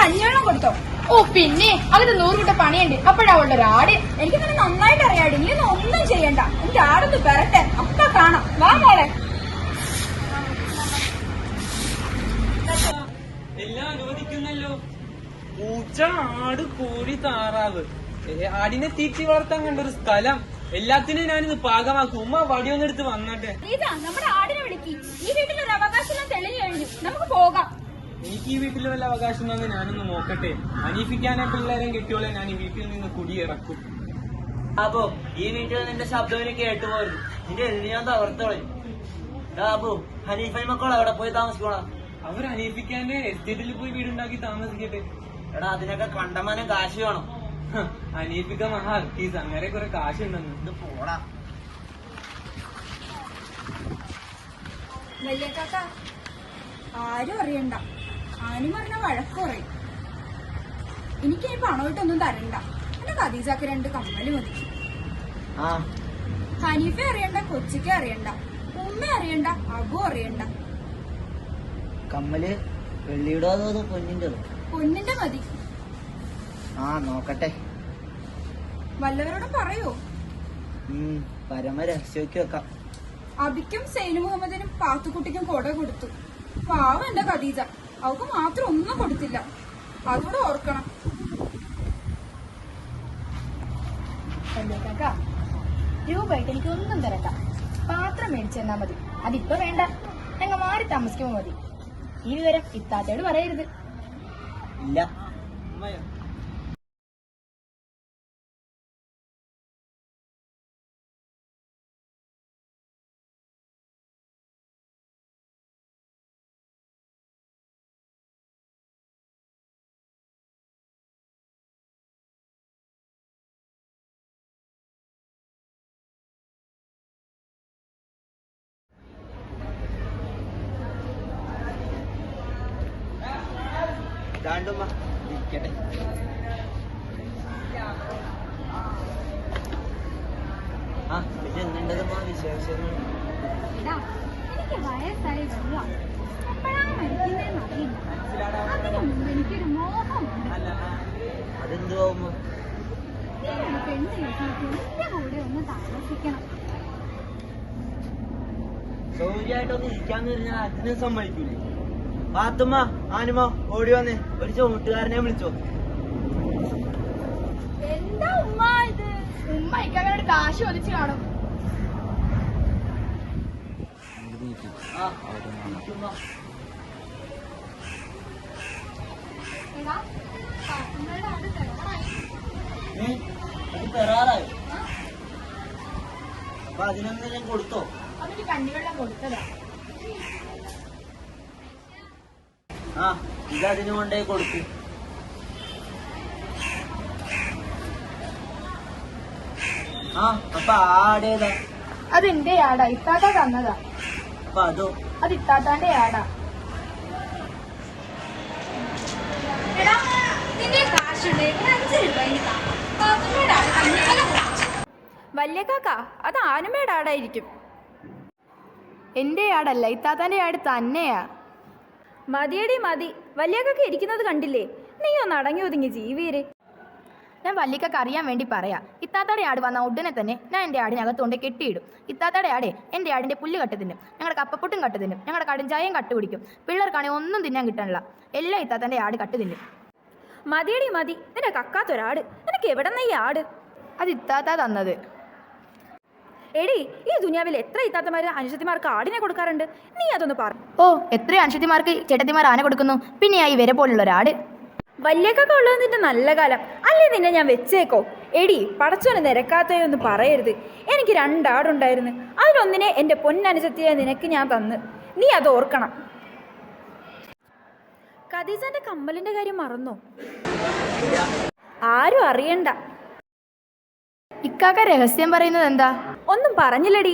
കഞ്ഞിവെള്ളം കൊടുത്തോ? ഓ പിന്നെ അവര് 100 കൂട്ട പണിയുണ്ട്. അപ്പോഴവളുടെ ഒരു ആട്. എനിക്ക് തന്നെ നന്നായിട്ട് അറിയാടി. നീ ഒന്നും ചെയ്യണ്ട. എന്റെ ആടൊന്ന് പെരട്ടെ, അപ്പ കാണാം. വാ മോളെ. എല്ലാം അനുവദിക്കുന്നല്ലോ. പൂച്ച, ആട്, കോഴി, താറാവ്. ആടിനെ തീറ്റി വളർത്താൻ കണ്ടൊരു സ്ഥലം. എല്ലാത്തിനും ഞാനിത് പാകമാക്കും. ഉമ്മ വടിയൊന്നെടുത്ത് വന്നട്ടെ. നമ്മുടെ ആടിനെ വിളിക്ക്. ഈ വീട്ടിലൊരു അവകാശം തെളിഞ്ഞു കഴിഞ്ഞു. നമുക്ക് പോകാം. എനിക്ക് ഈ വീട്ടിൽ വല്ല അവകാശം ഉണ്ടെന്ന് ഞാനൊന്ന് നോക്കട്ടെ. അനീഫിക്കാനെ പിള്ളേരെ കെട്ടിയോളെ ഞാൻ ഈ വീട്ടിൽ നിന്ന് കുടിയിറക്കും. അപ്പോ ഈ വീട്ടിൽ നിന്റെ ശബ്ദം കേട്ടുപോയിരുന്നു. നിന്റെ എഴുതി ഞാൻ തകർത്തോളെ. അപ്പോ ഹനീഫൈ മക്കൾ അവിടെ പോയി താമസിക്കോളാം. അവർ അനീഫിക്കാന്റെ എസ്റ്റേറ്റിൽ പോയി വീടുണ്ടാക്കി താമസിക്കട്ടെ. എടാ അതിനൊക്കെ കണ്ടമാനം കാശ് വേണം. അനീഫിക്ക മഹാ അർട്ടീസ്, അങ്ങനെ കുറെ കാശുണ്ടെന്ന്. ഇത് പോടാ. വലിയ കാക്ക, ആരും അറിയണ്ട. ആനും പറഞ്ഞ വഴക്ക് പറയും. എനിക്ക് ഈ പണമായിട്ടൊന്നും തരണ്ട. എന്റെ ഖദീജക്ക് 2 കമ്മല് മതി. ഹനീഫ അറിയണ്ട, കൊച്ചിക്ക് അറിയണ്ട, ഉമ്മ അറിയണ്ട, അബു അറിയണ്ട. കമ്മല് വെള്ളിയുടെ അതോ പൊന്നിന്റെതോ? പൊന്നിന്റെ മതി. നോക്കട്ടെ. വല്ലവരോടും പറയോ? പരമ രഹസ്യക്ക് വെക്കാം. അബിക്കും സൈനു മുഹമ്മദിനും പാത്തുക്കുട്ടിക്കും കൊട കൊടുത്തു. പാവം എന്റെ ഖദീജ, അവക്ക് മാത്രം ഒന്നും കൊടുത്തില്ല. അതോടെ ഓർക്കണം. രൂപമായിട്ട് എനിക്ക് ഒന്നും തരണ്ട. പാത്രം മേടിച്ചെന്നാ മതി. അതിപ്പോ വേണ്ട. ഞങ്ങൾ മാറി താമസിക്കുമ്പോ മതി. ഈ വിവരം ഇത്താത്തയോട് പറയരുത്. ഇല്ല. ഇരിക്കട്ടെ. പിന്നെ എന്തുണ്ടതുമ്പോ വിശേഷങ്ങൾ? എനിക്ക് വയസ്സായി വെള്ളം എപ്പോഴാണ് മരിക്കുന്നതെന്ന് അറിയില്ല. അതിനു മുമ്പ് എനിക്കൊരു മോഹമുണ്ട്. അതെന്തുവാകുമ്പോ? ഒരു പെണ്ണ് കെട്ടിയിട്ട് എന്റെ കൂടെ ഒന്ന് താമസിക്കണം. സൗകര്യമായിട്ടൊന്ന് ഇരിക്കാന്ന് പറഞ്ഞാൽ അതിന് സമ്മതിക്കൂലേ? പാത്തുമ്മ, ആനുമ, ഓടി വന്നേ. ഒരു ചുമട്ടുകാരനെ വിളിച്ചോ. എന്താ ഉമ്മ ഇത്? ഉമ്മ ഇക്കാരുടെ കാശ് ഒലിച്ചു കാണും. അത് പെറാറായോ? അപ്പൊ അതിനെന്തെങ്കിലും കൊടുത്തോ? അവന് കഞ്ഞിവെള്ളം കൊടുത്തതാ. ഇതതിനു കൊണ്ടേ കൊടുത്തു. അപ്പൊ ആടേതാ? അതെന്റെ ആടാ. ഇത്താത്ത തന്നതാ. അപ്പൊ അതോ? അത് ഇത്താത്താന്റെ ആടാ. വലിയ കാക്ക, അത് ആനുമയുടെ ആടായിരിക്കും. എന്റെ ആടല്ല, ഇത്താത്താന്റെ ആട് തന്നെയാ. മതിയടി മതി. വലിയ കാക്ക ഇരിക്കുന്നത് കണ്ടില്ലേ? നീ ഒന്ന് അടങ്ങി ഒതുങ്ങി ജീവിയരെ. ഞാൻ വല്ലിക്കൊക്കെ അറിയാൻ വേണ്ടി പറയാം. ഇത്താത്തയുടെ ആട് വന്ന ഉടനെ തന്നെ ഞാൻ എൻ്റെ ആടിനകത്തുകൊണ്ട് കെട്ടിയിടും. ഇത്താത്തയുടെ ആടെ എൻ്റെ ആടിൻ്റെ പുല്ല് കട്ട് തിന്നും, ഞങ്ങളുടെ കപ്പപ്പൊട്ടും കട്ട് തിന്നും, ഞങ്ങളുടെ കടുംചായയും കട്ട് പിടിക്കും. പിള്ളേർക്കാണെങ്കിൽ ഒന്നും തിന്നാൻ കിട്ടാനില്ല. എല്ലാം ഇത്താത്തൻ്റെ ആട് കട്ട് തിന്നും. മതിയടി മതി. നിന്റെ കക്കാത്തൊരാട്. നിനക്ക് എവിടെന്ന ഈ ആട്? അത് ഇത്താത്ത തന്നത്. എടി, ഈ ദുനിയാവിൽ എത്ര ഇത്താത്തമാര് അനുജത്തിമാർക്ക് ആടിനെ കൊടുക്കാറുണ്ട്? നീ അതൊന്ന് പറ. എത്രയോ അനുജത്തിമാർക്ക് ചേട്ടത്തിമാർ ആന കൊടുക്കുന്നു. പിന്നെ ഈ വരെ പോലുള്ള ഒരാട്. വലിയക്കൊക്കെ ഉള്ളത് നിന്റെ നല്ല കാലം അല്ലേ? നിന്നെ ഞാൻ വെച്ചേക്കോ? എടി, പടച്ചോനെ നിരക്കാത്തയൊന്നും പറയരുത്. എനിക്ക് 2 ആടുണ്ടായിരുന്നു. അതിലൊന്നിനെ എൻ്റെ പൊന്നനുജത്തിയെ നിനക്ക് ഞാൻ തന്ന്. നീ അത് ഓർക്കണം. ഖദീജന്റെ കമ്മലിന്റെ കാര്യം മറന്നോ? ആരും അറിയണ്ട. ഇക്കാക്ക രഹസ്യം പറയുന്നത് എന്താ? ഒന്നും പറഞ്ഞില്ലടി.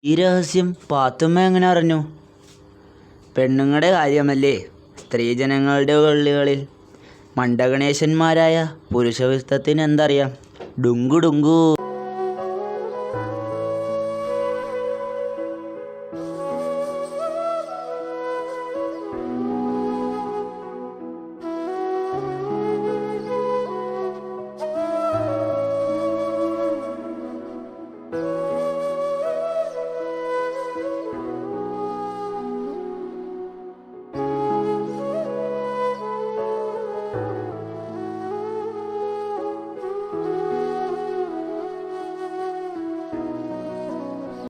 ഈ രഹസ്യം പാത്തുമ്മ എങ്ങനെ അറിഞ്ഞു? പെണ്ണുങ്ങളുടെ കാര്യമല്ലേ, സ്ത്രീജനങ്ങളുടെ ഉള്ളുകളിൽ മണ്ടഗണേശന്മാരായ പുരുഷവിസ്തത്തിന് എന്തറിയാം? ഡുങ്കു ഡുങ്കു.